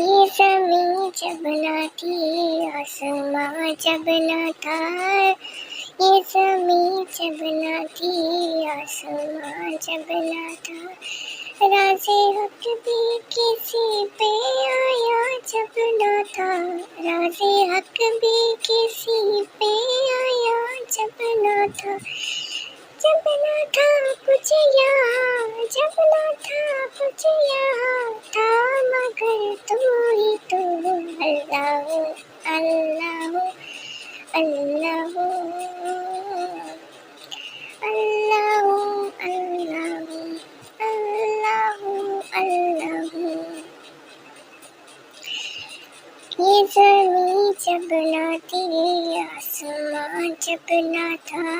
یہ زمین جب نہ تھی آسماں جب نہ تھا، یہ زمین جب نہ تھی آسماں جب نہ تھا، راز حق بھی کسی پہ آیا جب نہ تھا، راز حق بھی کسی پہ آیا جب نہ تھا، جب نہ تھا کچھ یہاں، جب نہ تھا کچھ یہاں تھا، مگر تو ہی تو اللہ اللہ اللہ اللہ اللہ اللہ اللہ۔ یہ زمین جب نہ تھی آسماں جب نہ تھا،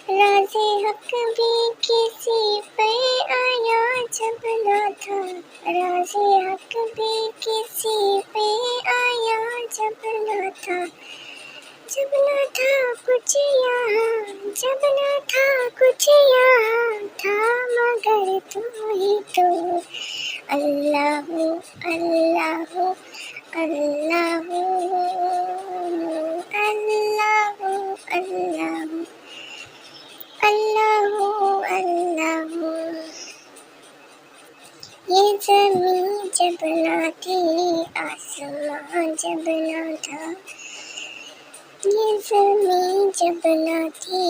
راز حق بھی کسی پہ آیا جب نہ تھا، راز حق بھی کسی پہ آیا جب نہ تھا، جب نہ تھا کچھ یہاں، جب نہ تھا کچھ یہاں تھا، مگر تو ہی تو اللہ اللہ اللہ اللہ اللہ اللہ اللہ۔ یہ زمین جب نہ تھی آسماں جب نہ تھا، یہ زمین جب نہ تھی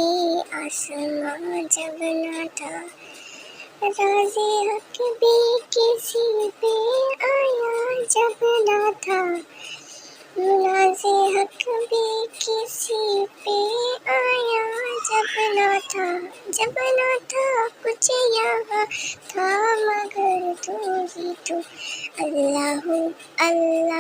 آسماں جب نہ تھا، راز حق بھی کسی پہ آیا جب نہ تھا، راز حق بھی کسی پہ آیا جب نہ تھا، جب نہ تھا کچھ یہاں تھا، مگر تو ہی تو اللہ اللہ۔